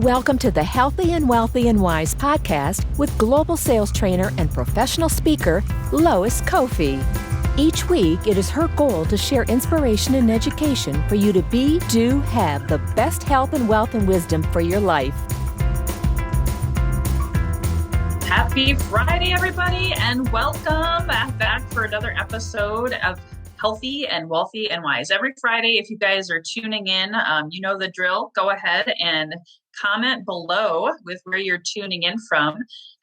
Welcome to the Healthy and Wealthy and Wise podcast with global sales trainer and professional speaker, Lois Kofi. Each week, it is her goal to share inspiration and education for you to be, do, have the best health and wealth and wisdom for your life. Happy Friday, everybody, and welcome back for another episode of Healthy and Wealthy and Wise. Every Friday, if you guys are tuning in, you know the drill. Go ahead and comment below with where you're tuning in from.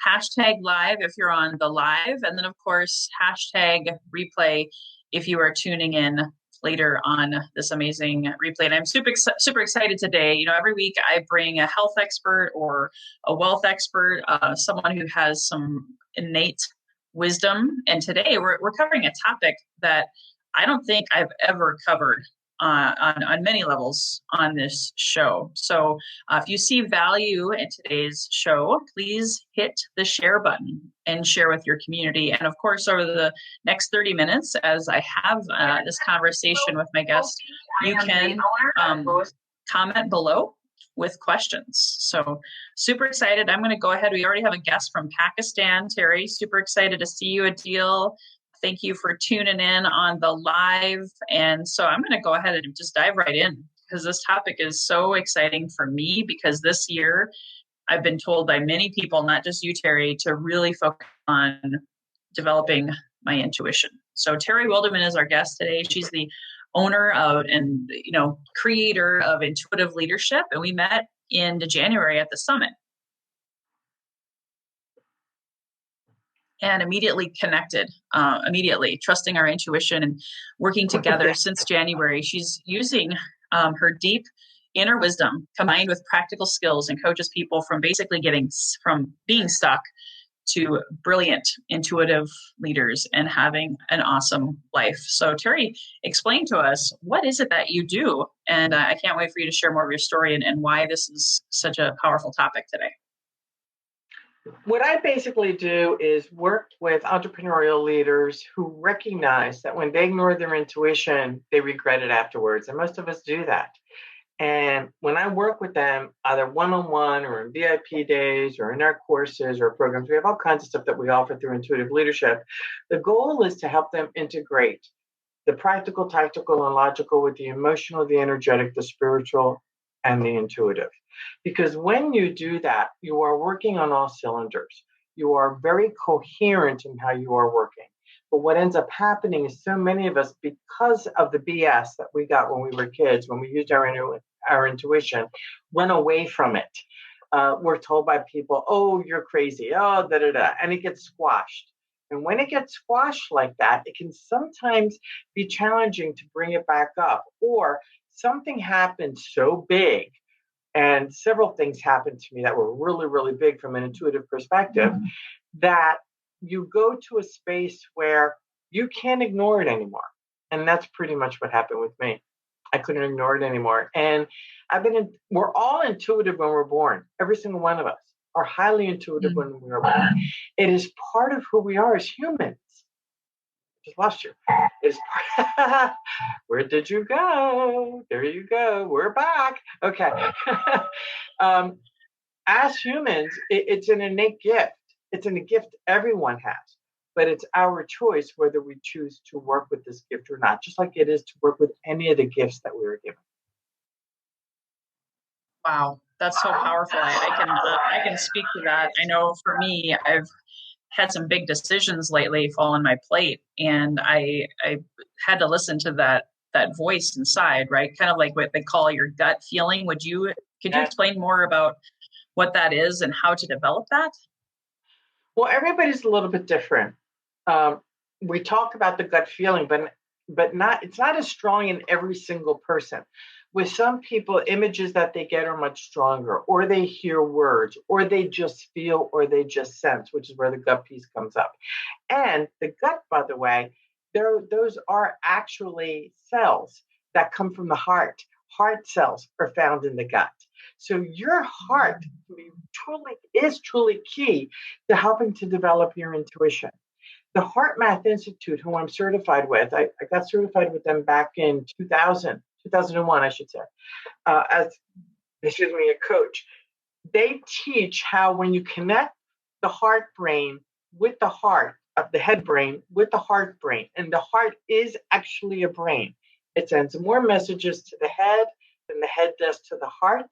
Hashtag live if you're on the live, and then of course, hashtag replay if you are tuning in later on this amazing replay. And I'm super excited today. You know, every week I bring a health expert or a wealth expert, someone who has some innate wisdom. And today we're covering a topic that I don't think I've ever covered on many levels on this show. So if you see value in today's show, please hit the share button and share with your community. And of course, over the next 30 minutes, as I have this conversation with my guest, you can comment below with questions. So super excited. I'm going to go ahead. We already have a guest from Pakistan, Terry. Super excited to see you, Adil. Thank you for tuning in on the live. And so I'm going to go ahead and just dive right in because this topic is so exciting for me because this year I've been told by many people, not just you, Terry, to really focus on developing my intuition. So Terry Wildemann is our guest today. She's the owner of and creator of Intuitive Leadership. And we met in January at the summit. And immediately connected, trusting our intuition and working together since January. She's using her deep inner wisdom combined with practical skills and coaches people from basically getting from being stuck to brilliant intuitive leaders and having an awesome life. So Terry, explain to us, what is it that you do? And I can't wait for you to share more of your story and why this is such a powerful topic today. What I basically do is work with entrepreneurial leaders who recognize that when they ignore their intuition, they regret it afterwards. And most of us do that. And when I work with them, either one-on-one or in VIP days or in our courses or programs, we have all kinds of stuff that we offer through Intuitive Leadership. The goal is to help them integrate the practical, tactical, and logical with the emotional, the energetic, the spiritual, and the intuitive. Because when you do that, you are working on all cylinders. You are very coherent in how you are working. But what ends up happening is so many of us, because of the BS that we got when we were kids, when we used our intuition, run away from it. We're told by people, oh, you're crazy, oh, da-da-da, and it gets squashed. And when it gets squashed like that, it can sometimes be challenging to bring it back up. Or something happens so big, and several things happened to me that were really, really big from an intuitive perspective, that you go to a space where you can't ignore it anymore. And that's pretty much what happened with me. I couldn't ignore it anymore. And we're all intuitive when we're born. Every single one of us are highly intuitive when we are born. It is part of who we are as humans. Just lost you. Where did you go? There you go. We're back. Okay. As humans, it's an innate gift. It's a gift everyone has, but it's our choice whether we choose to work with this gift or not, just like it is to work with any of the gifts that we were given. Wow, that's so powerful. I can speak to that. I know for me, I've had some big decisions lately fall on my plate, and I had to listen to that voice inside, right? Kind of like what they call your gut feeling. Could you explain more about what that is and how to develop that? Well, everybody's a little bit different. We talk about the gut feeling, but it's not as strong in every single person. With some people, images that they get are much stronger, or they hear words, or they just feel, or they just sense, which is where the gut piece comes up. And the gut, by the way, those are actually cells that come from the heart. Heart cells are found in the gut. So your heart is truly key to helping to develop your intuition. The Heart Math Institute, who I'm certified with, I got certified with them back in 2001, I should say, as a coach. they teach how when you connect the heart brain with the heart, the head brain with the heart brain, and the heart is actually a brain. It sends more messages to the head than the head does to the heart.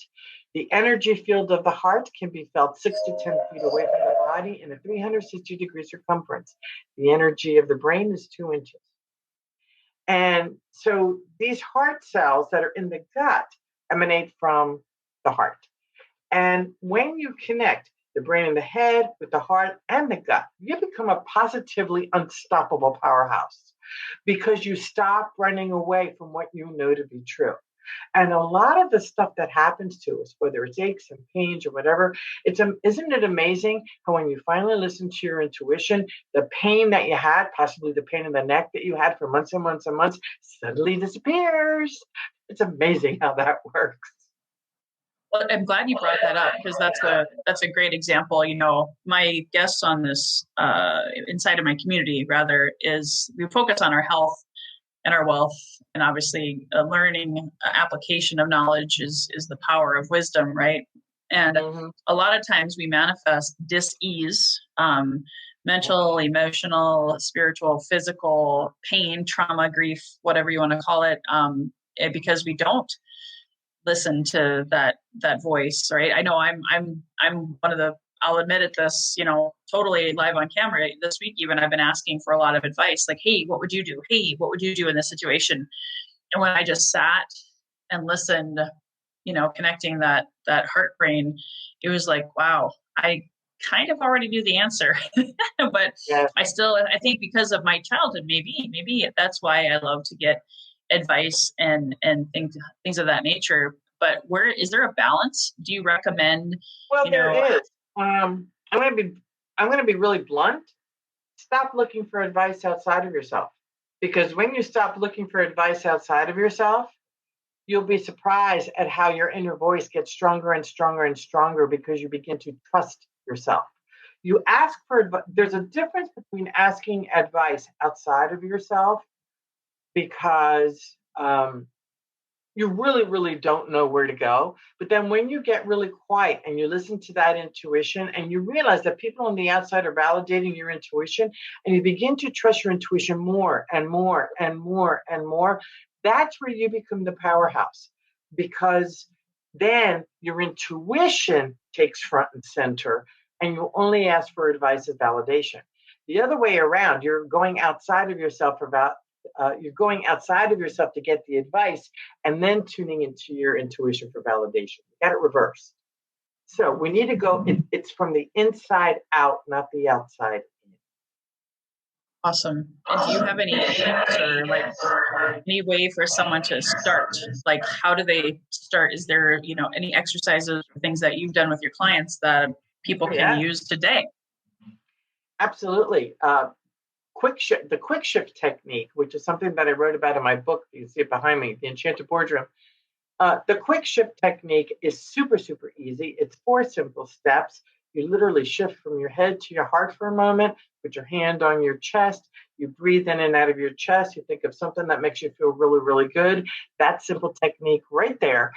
The energy field of the heart can be felt 6 to 10 feet away from the body in a 360-degree circumference. The energy of the brain is 2 inches. And so these heart cells that are in the gut emanate from the heart. And when you connect the brain and the head with the heart and the gut, you become a positively unstoppable powerhouse because you stop running away from what you know to be true. And a lot of the stuff that happens to us, whether it's aches and pains or whatever, isn't it amazing how when you finally listen to your intuition, the pain that you had, possibly the pain in the neck that you had for months and months and months, suddenly disappears. It's amazing how that works. Well, I'm glad you brought that up because that's a great example. My guests on this inside of my community rather is we focus on our health and our wealth, and obviously learning application of knowledge is the power of wisdom, right? And a lot of times we manifest dis-ease, mental, emotional, spiritual, physical pain, trauma, grief, whatever you want to call it, because we don't listen to that voice, right? I know I'm one of the, I'll admit it, this, totally live on camera this week, even I've been asking for a lot of advice, like, hey, what would you do? Hey, what would you do in this situation? And when I just sat and listened, connecting that heart brain, it was like, wow, I kind of already knew the answer, but Yes. I think because of my childhood, maybe that's why I love to get advice and things of that nature. But where is there a balance? Do you recommend? Well, there is. I'm going to be really blunt. Stop looking for advice outside of yourself, because when you stop looking for advice outside of yourself, you'll be surprised at how your inner voice gets stronger and stronger and stronger because you begin to trust yourself. You ask for advice. There's a difference between asking advice outside of yourself because you really, really don't know where to go. But then when you get really quiet and you listen to that intuition and you realize that people on the outside are validating your intuition and you begin to trust your intuition more and more and more and more, that's where you become the powerhouse, because then your intuition takes front and center and you only ask for advice and validation. The other way around, you're going outside of yourself to get the advice and then tuning into your intuition for validation. You got it reversed. So we need to go, it's from the inside out, not the outside in. Awesome. And do you have any tips or any way for someone to start? Like, how do they start? Is there, any exercises or things that you've done with your clients that people can use today? Absolutely. The quick shift technique, which is something that I wrote about in my book. You can see it behind me, The Enchanted Boardroom. The quick shift technique is super, super easy. It's 4 simple steps. You literally shift from your head to your heart for a moment, put your hand on your chest, you breathe in and out of your chest, you think of something that makes you feel really, really good. That simple technique right there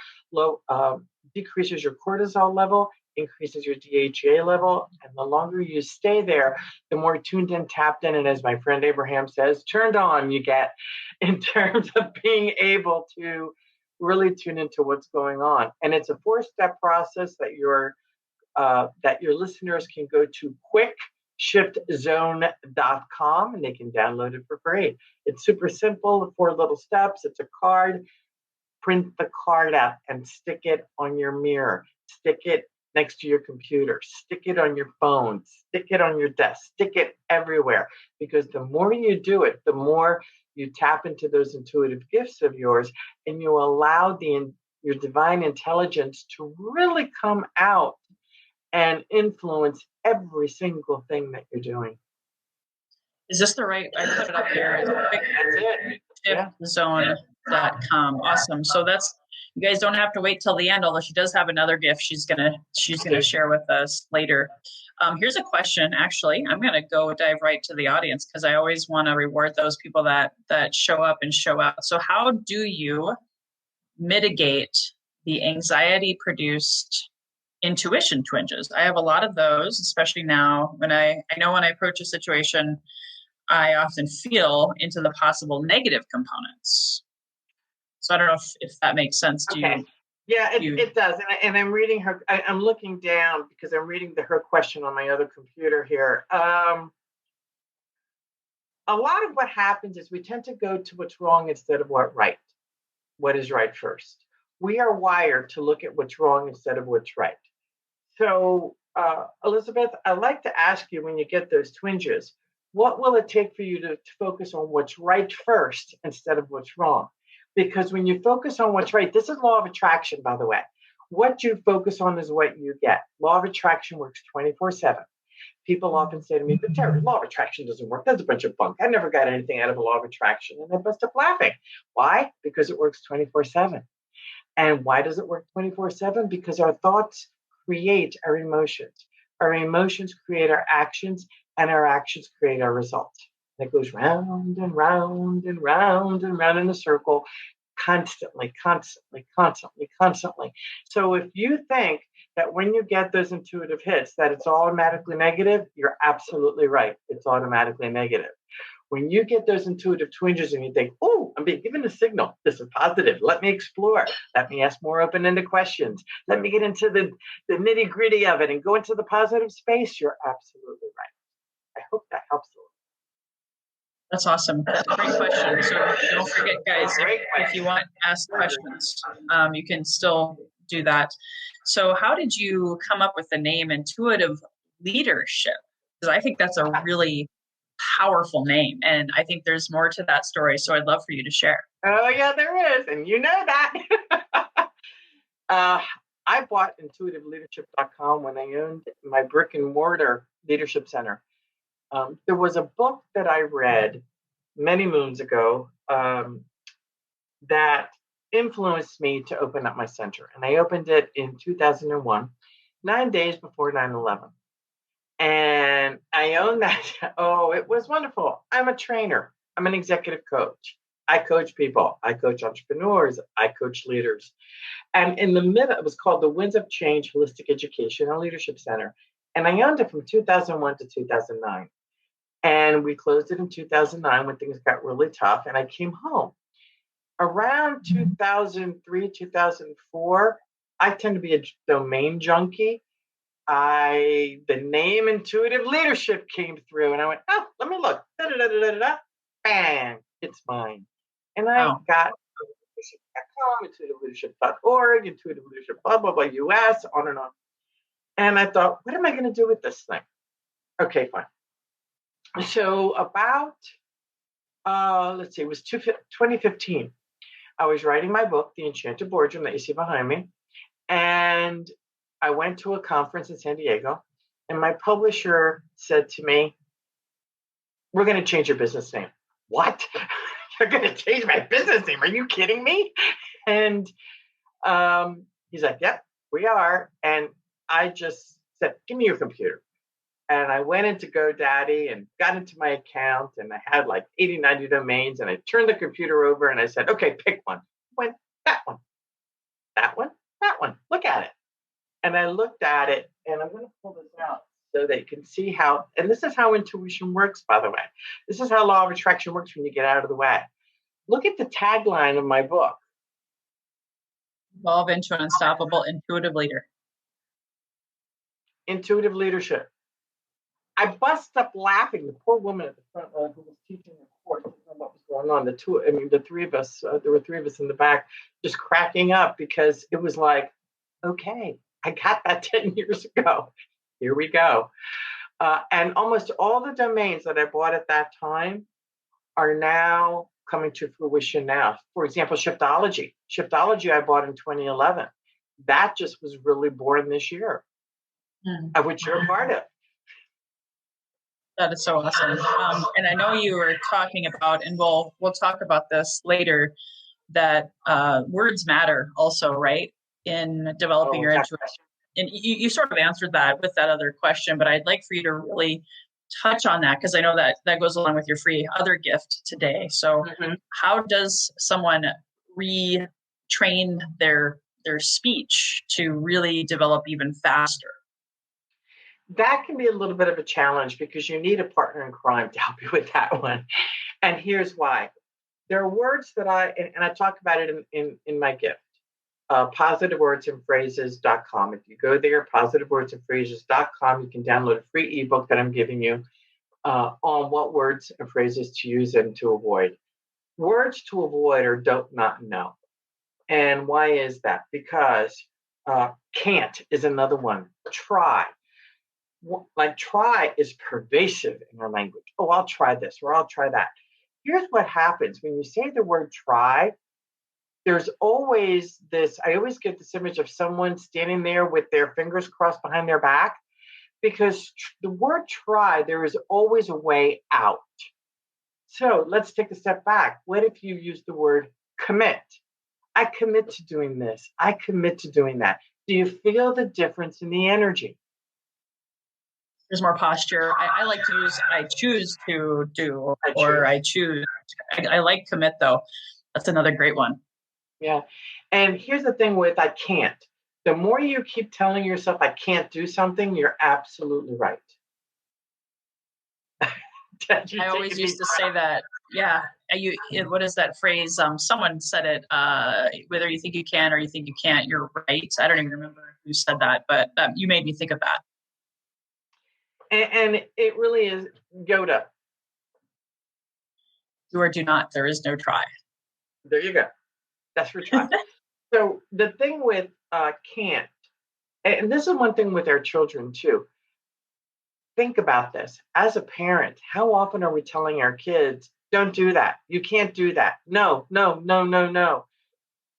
decreases your cortisol level, increases your DHEA level, and the longer you stay there, the more tuned in, tapped in, and as my friend Abraham says, turned on you get in terms of being able to really tune into what's going on. And it's a 4-step process that your listeners can go to quickshiftzone.com and they can download it for free. It's super simple, 4 little steps. It's a card. Print the card out and stick it on your mirror. Stick it next to your computer. Stick it on your phone. Stick it on your desk. Stick it everywhere. Because the more you do it, the more you tap into those intuitive gifts of yours and you allow your divine intelligence to really come out and influence every single thing that you're doing. Is this the right? I put it up here. Zone.com. Awesome. So you guys don't have to wait till the end, although she does have another gift she's gonna share with us later. Here's a question. Actually, I'm gonna go dive right to the audience because I always want to reward those people that show up and show out. So how do you mitigate the anxiety produced intuition twinges. I have a lot of those, especially now when I know when I approach a situation, I often feel into the possible negative components. So I don't know if that makes sense to Okay. you. Yeah, it does. And I'm reading her, I'm looking down because I'm reading her question on my other computer here. A lot of what happens is we tend to go to what's wrong instead of what is right first. We are wired to look at what's wrong instead of what's right. So, Elizabeth, I'd like to ask you, when you get those twinges, what will it take for you to focus on what's right first instead of what's wrong? Because when you focus on what's right, this is law of attraction, by the way. What you focus on is what you get. Law of attraction works 24/7. People often say to me, but Terry, law of attraction doesn't work. That's a bunch of bunk. I never got anything out of a law of attraction. And I bust up laughing. Why? Because it works 24/7. And why does it work 24/7? Because our thoughts create our emotions. Our emotions create our actions, and our actions create our results. And it goes round and round and round and round in a circle, constantly, constantly, constantly, constantly. So if you think that when you get those intuitive hits that it's automatically negative, you're absolutely right. It's automatically negative. When you get those intuitive twinges and you think, oh, I'm being given a signal, this is positive. Let me explore. Let me ask more open-ended questions. Let me get into the nitty-gritty of it and go into the positive space, you're absolutely right. I hope that helps a little. That's awesome. Great question. So don't forget, guys, if you want to ask questions, you can still do that. So how did you come up with the name Intuitive Leadership? Because I think that's a really powerful name. And I think there's more to that story. So I'd love for you to share. Oh, yeah, there is. And you know that. I bought intuitiveleadership.com when I owned my brick and mortar leadership center. There was a book that I read many moons ago that influenced me to open up my center. And I opened it in 2001, 9 days before 9/11. And I own that. Oh, it was wonderful. I'm a trainer. I'm an executive coach. I coach people. I coach entrepreneurs. I coach leaders. And in the middle, it was called the Winds of Change Holistic Education and Leadership Center. And I owned it from 2001 to 2009. And we closed it in 2009 when things got really tough. And I came home. Around 2003, 2004, I tend to be a domain junkie. The name Intuitive Leadership came through, and I went, oh, let me look. Da-da-da-da-da-da. Bang, it's mine. And I got intuitiveleadership.com, intuitiveleadership.org, intuitive leadership, blah, blah, blah, US, on and on. And I thought, what am I going to do with this thing? Okay, fine. So about, let's see, it was 2015. I was writing my book, The Enchanted Boardroom, that you see behind me. And I went to a conference in San Diego, and my publisher said to me, we're going to change your business name. What? You're going to change my business name? Are you kidding me? And he's like, yep, we are. And I just said, give me your computer. And I went into GoDaddy and got into my account, and I had like 80, 90 domains, and I turned the computer over and I said, okay, pick one. I went, that one, that one, that one. Look at it. And I looked at it, and I'm going to pull this out so that you can see how, and this is how intuition works, by the way. This is how law of attraction works when you get out of the way. Look at the tagline of my book. Evolve into an unstoppable intuitive leader. Intuitive leadership. I bust up laughing. The poor woman at the front who was teaching the course didn't know what was going on. The three of us, there were three of us in the back, just cracking up because it was like, okay, I got that 10 years ago. Here we go. And almost all the domains that I bought at that time are now coming to fruition now. For example, Shiftology. Shiftology I bought in 2011. That just was really born this year, of which you're a part of. That is so awesome. And I know you were talking about, and we'll talk about this later, that words matter also, right? In developing your intuition. And you sort of answered that with that other question, but I'd like for you to really touch on that, because I know that goes along with your free other gift today. So how does someone retrain their their speech to really develop even faster? That can be a little bit of a challenge because you need a partner in crime to help you with that one. And here's why. There are words that and I talk about it in my gift, positivewordsandphrases.com. If you go there, positivewordsandphrases.com, you can download a free ebook that I'm giving you on what words and phrases to use and to avoid. Words to avoid are don't, not, no. And why is that? Because can't is another one. Try. Like try is pervasive in our language. Oh, I'll try this or I'll try that. Here's what happens when you say the word try. There's always this, I always get this image of someone standing there with their fingers crossed behind their back because the word try, there is always a way out. So let's take a step back. What if you use the word commit? I commit to doing this. I commit to doing that. Do you feel the difference in the energy? There's more posture. I like to use I choose to do, or I choose. I like commit though. That's another great one. Yeah. And here's the thing with I can't. The more you keep telling yourself I can't do something, you're absolutely right. I always used to say that. Yeah. What is that phrase? Someone said it, whether you think you can or you think you can't, you're right. I don't even remember who said that, but you made me think of that. And it really is Yoda. Do or do not. There is no try. There you go. That's for try. So the thing with can't, and this is one thing with our children too. Think about this. As a parent, how often are we telling our kids, don't do that. You can't do that. No, no, no, no, no.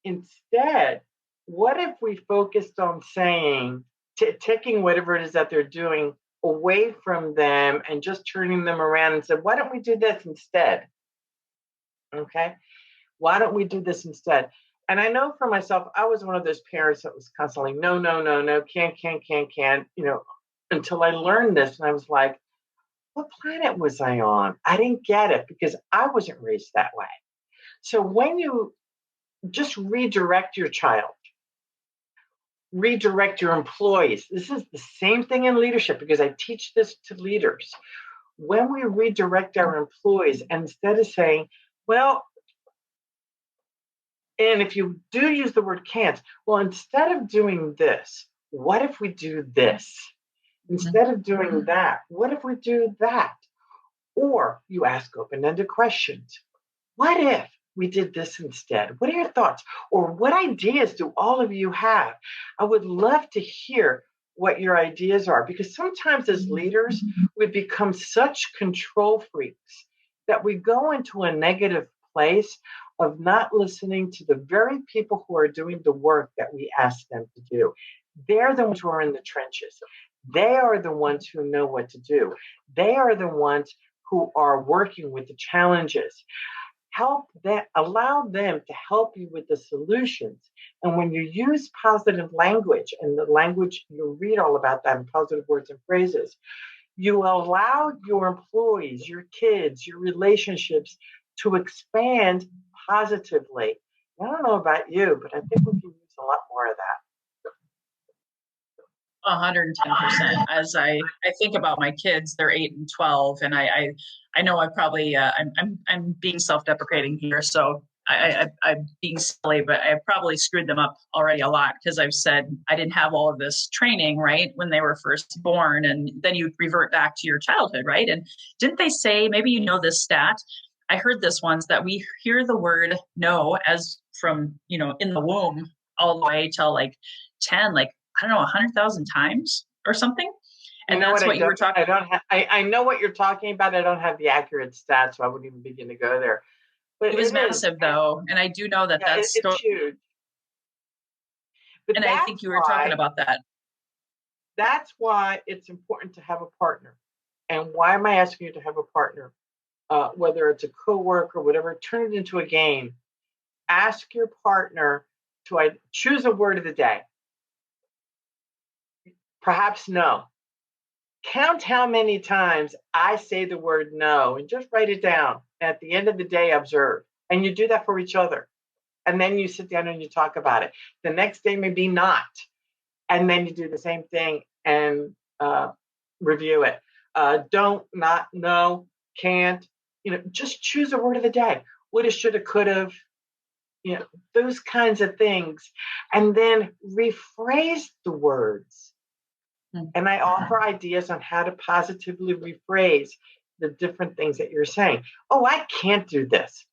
Instead, what if we focused on saying, taking whatever it is that they're doing away from them and just turning them around and said, why don't we do this instead? Okay. Why don't we do this instead? And I know for myself, I was one of those parents that was constantly, no, no, no, no, can't, until I learned this. And I was like, what planet was I on? I didn't get it because I wasn't raised that way. So when you just redirect your child, redirect your employees, this is the same thing in leadership because I teach this to leaders. When we redirect our employees, and instead of saying, well, and if you do use the word can't, well, instead of doing this, what if we do this? Instead of doing that, what if we do that? Or you ask open-ended questions. What if we did this instead? What are your thoughts? Or what ideas do all of you have? I would love to hear what your ideas are because sometimes as leaders, we become such control freaks that we go into a negative place of not listening to the very people who are doing the work that we ask them to do. They're the ones who are in the trenches. They are the ones who know what to do. They are the ones who are working with the challenges. Help them, allow them to help you with the solutions. And when you use positive language, and the language, you read all about that in Positive Words and Phrases, you allow your employees, your kids, your relationships to expand positively. I don't know about you, but I think we can use a lot more of that. 110%. As I think about my kids, they're 8 and 12, and I know I probably I'm being self-deprecating here, so I'm being silly, but I probably screwed them up already a lot because I've said I didn't have all of this training right when they were first born, and then you revert back to your childhood, right? And didn't they say, maybe you know this stat? I heard this once, that we hear the word no as from in the womb all the way till like 10, like I don't know, 100,000 times or something. And that's what you were talking about. I know what you're talking about. I don't have the accurate stats, so I wouldn't even begin to go there. But it was massive, though. And I do know that's it's huge. And I think you were talking about that. That's why it's important to have a partner. And why am I asking you to have a partner? Whether it's a coworker, whatever, turn it into a game. Ask your partner to choose a word of the day. Perhaps no. Count how many times I say the word no and just write it down. At the end of the day, observe. And you do that for each other. And then you sit down and you talk about it. The next day, maybe not. And then you do the same thing and review it. Don't, not, no, can't, just choose a word of the day. Woulda, shoulda, coulda, those kinds of things. And then rephrase the words. And I offer ideas on how to positively rephrase the different things that you're saying. Oh, I can't do this.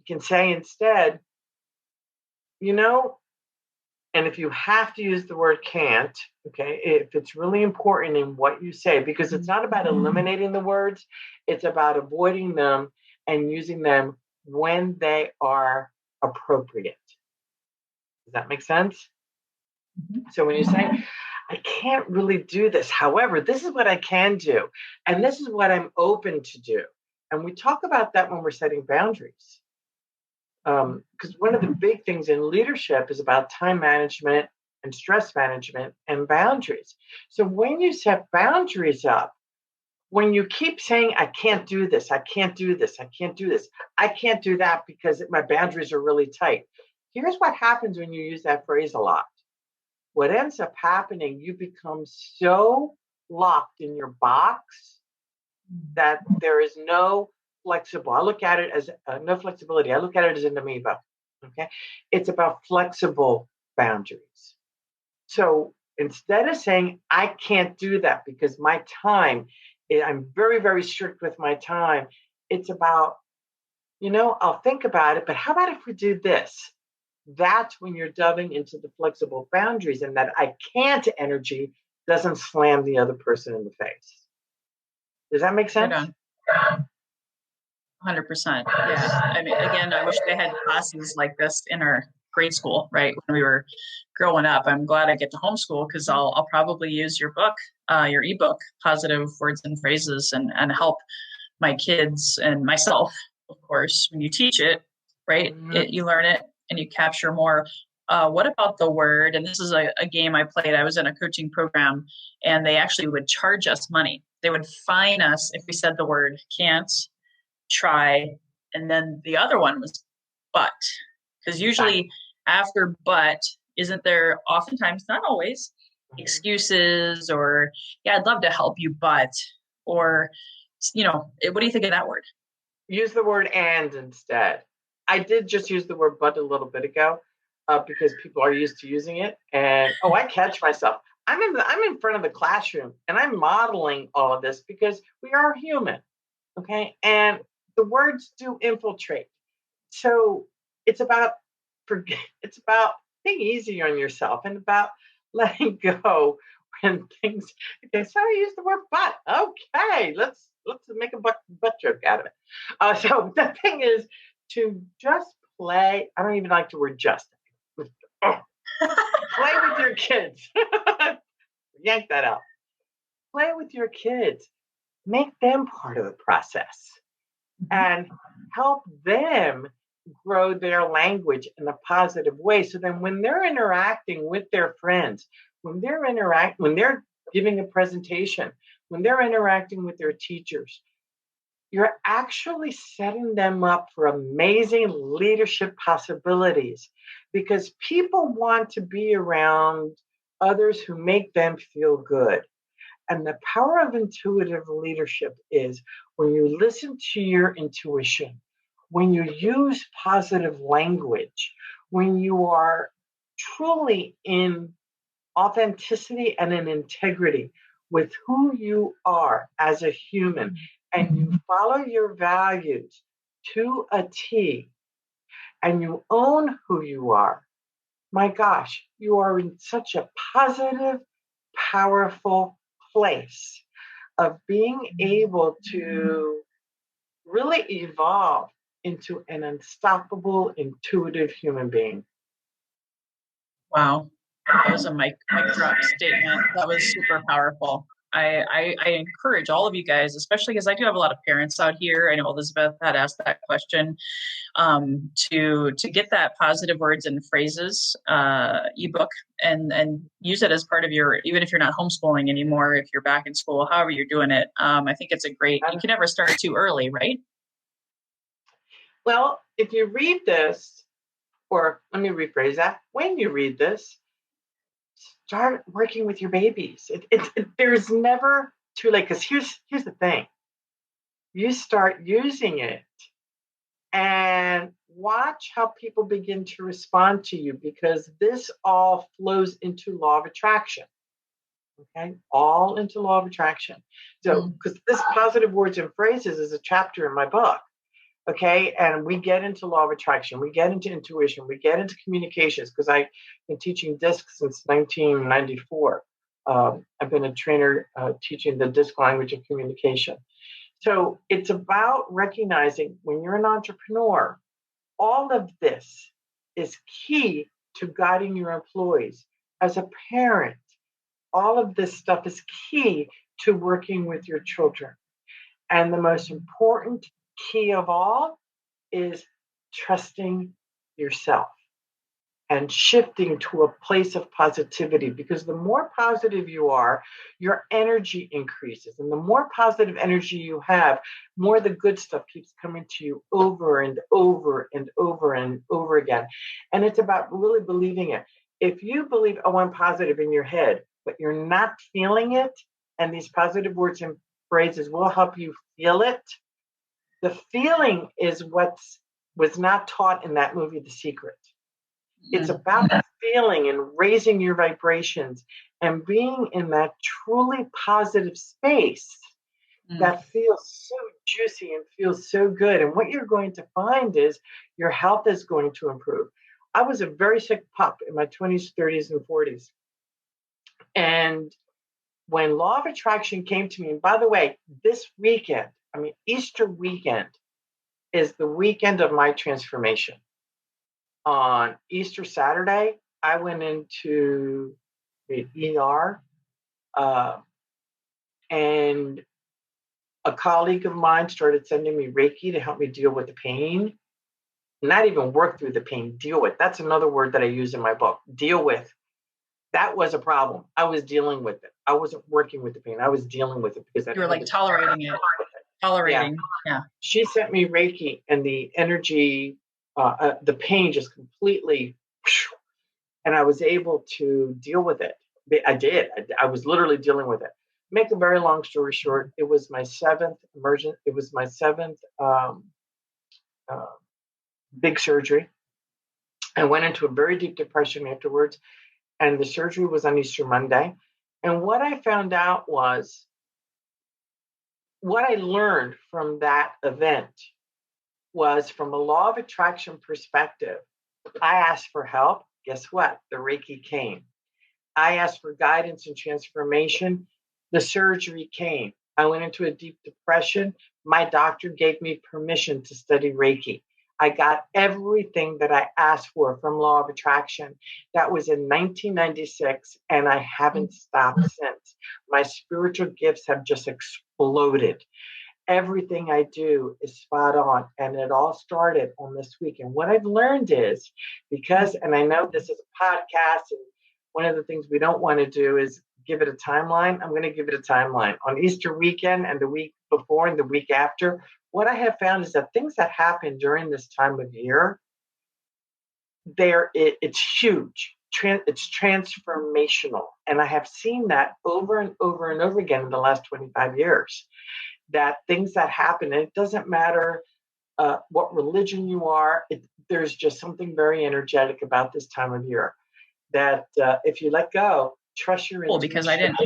You can say instead, and if you have to use the word can't, okay, if it's really important in what you say, because it's not about eliminating the words, it's about avoiding them and using them when they are appropriate. Does that make sense? So when you say, I can't really do this, however, this is what I can do, and this is what I'm open to do. And we talk about that when we're setting boundaries. Because one of the big things in leadership is about time management and stress management and boundaries. So when you set boundaries up, when you keep saying, I can't do this, I can't do this, I can't do this, I can't do that because my boundaries are really tight. Here's what happens when you use that phrase a lot. What ends up happening, you become so locked in your box that there is no flexible. I look at it as no flexibility. I look at it as an amoeba. Okay. It's about flexible boundaries. So instead of saying, I can't do that because my time, I'm very, very strict with my time. It's about, I'll think about it, but how about if we do this? That's when you're delving into the flexible boundaries, and that I can't energy doesn't slam the other person in the face. Does that make sense? Right on. 100%. Yeah. I mean, again, I wish they had classes like this in our grade school, right? When we were growing up. I'm glad I get to homeschool because I'll probably use your book, your ebook, Positive Words and Phrases, and help my kids and myself, of course, when you teach it, right? You learn it and you capture more. What about the word? And this is a game I played. I was in a coaching program and they actually would charge us money. They would fine us if we said the word can't, try, and then the other one was but. Because usually after but, isn't there oftentimes, not always, excuses or, yeah, I'd love to help you, but, or, what do you think of that word? Use the word and instead. I did just use the word but a little bit ago because people are used to using it. And, I catch myself. I'm in front of the classroom and I'm modeling all of this because we are human. Okay. And the words do infiltrate. So it's about being easy on yourself and about letting go when things. Okay, so I use the word but. Okay, let's make a butt joke out of it. So the thing is to just play. I don't even like the word just. Play with your kids. Yank that out. Play with your kids. Make them part of the process and help them grow their language in a positive way. So then when they're interacting with their friends, when they're giving a presentation, when they're interacting with their teachers, you're actually setting them up for amazing leadership possibilities because people want to be around others who make them feel good. And the power of intuitive leadership is when you listen to your intuition, when you use positive language, when you are truly in authenticity and in integrity with who you are as a human, and you follow your values to a T, and you own who you are, my gosh, you are in such a positive, powerful place of being able to really evolve into an unstoppable, intuitive human being. Wow. That was a mic drop statement. That was super powerful. I encourage all of you guys, especially because I do have a lot of parents out here. I know Elizabeth had asked that question, to get that Positive Words and Phrases ebook and use it as part of your, even if you're not homeschooling anymore, if you're back in school, however you're doing it. I think it's you can never start too early, right? Well, if you read this, or let me rephrase that, when you read this, start working with your babies. There's never too late, because here's the thing. You start using it and watch how people begin to respond to you, because this all flows into law of attraction. Okay, all into law of attraction. So, because this positive words and phrases is a chapter in my book. Okay, and we get into law of attraction, we get into intuition, we get into communications, because I've been teaching DISC since 1994. I've been a trainer teaching the DISC language of communication. So it's about recognizing when you're an entrepreneur, all of this is key to guiding your employees. As a parent, all of this stuff is key to working with your children. And the most important key of all is trusting yourself and shifting to a place of positivity, because the more positive you are, your energy increases. And the more positive energy you have, more the good stuff keeps coming to you over and over and over and over again. And it's about really believing it. If you believe, oh, I'm positive in your head, but you're not feeling it, and these positive words and phrases will help you feel it, the feeling is what was not taught in that movie, The Secret. It's about the feeling and raising your vibrations and being in that truly positive space that feels so juicy and feels so good. And what you're going to find is your health is going to improve. I was a very sick pup in my 20s, 30s, and 40s. And when law of attraction came to me, and by the way, this weekend, Easter weekend is the weekend of my transformation. On Easter Saturday, I went into the ER, and a colleague of mine started sending me Reiki to help me deal with the pain. Not even work through the pain, deal with. That's another word that I use in my book, deal with. That was a problem. I was dealing with it. I wasn't working with the pain. I was dealing with it because you were like tolerating it. Tolerating. Yeah. She sent me Reiki, and the energy, the pain just completely, and I was able to deal with it. I did. I was literally dealing with it. Make a very long story short, it was my seventh big surgery. I went into a very deep depression afterwards, and the surgery was on Easter Monday. And what I found out was, what I learned from that event was, from a law of attraction perspective, I asked for help. Guess what? The Reiki came. I asked for guidance and transformation. The surgery came. I went into a deep depression. My doctor gave me permission to study Reiki. I got everything that I asked for from law of attraction. That was in 1996, and I haven't stopped since. My spiritual gifts have just exploded. Everything I do is spot on, and it all started on this week. And what I've learned is, and I know this is a podcast, and one of the things we don't want to do is give it a timeline. I'm going to give it a timeline. On Easter weekend and the week before and the week after, what I have found is that things that happen during this time of year, it's huge. It's transformational. And I have seen that over and over and over again in the last 25 years, that things that happen, and it doesn't matter what religion you are, there's just something very energetic about this time of year that if you let go, trust your intuition. Because I didn't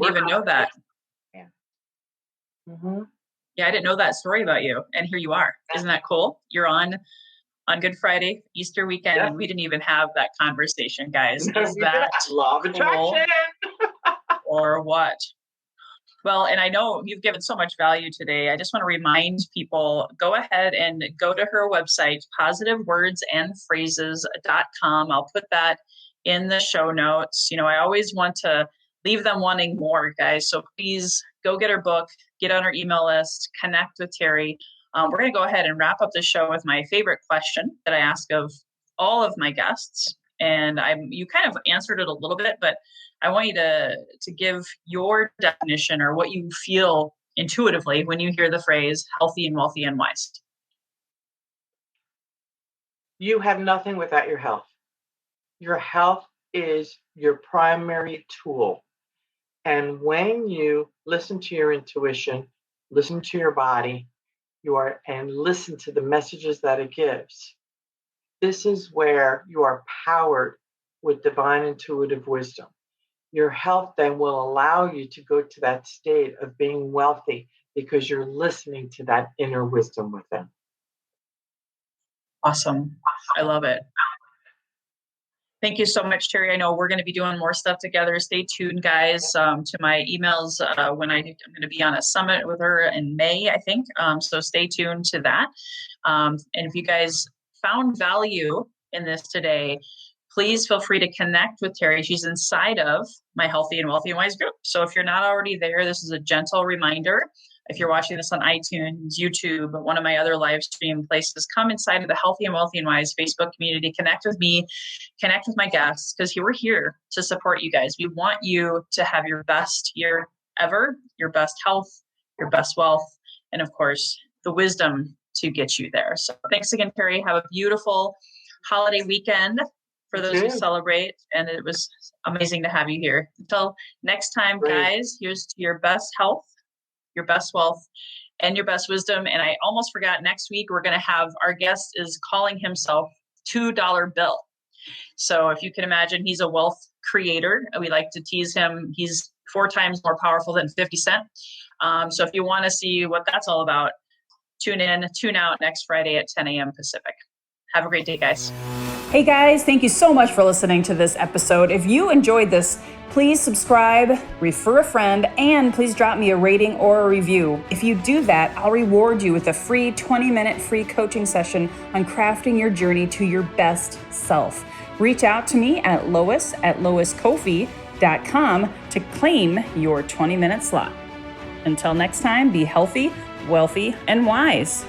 even know that. Yeah. Mm-hmm. Yeah, I didn't know that story about you. And here you are. Isn't that cool? You're on Good Friday, Easter weekend, and we didn't even have that conversation, guys. Is that law of attraction? Or what? Well, and I know you've given so much value today. I just want to remind people, go ahead and go to her website, positivewordsandphrases.com. I'll put that in the show notes. I always want to leave them wanting more, guys. So please go get her book, get on her email list, connect with Terry. We're going to go ahead and wrap up the show with my favorite question that I ask of all of my guests. And you kind of answered it a little bit, but I want you to give your definition, or what you feel intuitively when you hear the phrase healthy and wealthy and wise. You have nothing without your health. Your health is your primary tool. And when you listen to your intuition, listen to your body, and listen to the messages that it gives, this is where you are powered with divine intuitive wisdom. Your health then will allow you to go to that state of being wealthy because you're listening to that inner wisdom within. Awesome. I love it. Thank you so much, Terry. I know we're going to be doing more stuff together. Stay tuned, guys, to my emails when I'm going to be on a summit with her in May, I think. So stay tuned to that. And if you guys found value in this today, please feel free to connect with Terry. She's inside of my Healthy and Wealthy and Wise group. So if you're not already there, this is a gentle reminder. If you're watching this on iTunes, YouTube, one of my other live stream places, come inside of the Healthy and Wealthy and Wise Facebook community. Connect with me, connect with my guests, because we're here to support you guys. We want you to have your best year ever, your best health, your best wealth, and of course, the wisdom to get you there. So thanks again, Terry. Have a beautiful holiday weekend for those who celebrate. And it was amazing to have you here. Until next time, guys, here's to your best health, your best wealth, and your best wisdom. And I almost forgot, next week, we're going to have our guest is calling himself $2 Bill. So if you can imagine, he's a wealth creator. We like to tease him. He's 4 times more powerful than 50 Cent. So if you want to see what that's all about, tune out next Friday at 10 a.m. Pacific. Have a great day, guys. Hey guys, thank you so much for listening to this episode. If you enjoyed this, please subscribe, refer a friend, and please drop me a rating or a review. If you do that, I'll reward you with a free 20-minute free coaching session on crafting your journey to your best self. Reach out to me at lois@loiscoffee.com to claim your 20-minute slot. Until next time, be healthy, wealthy, and wise.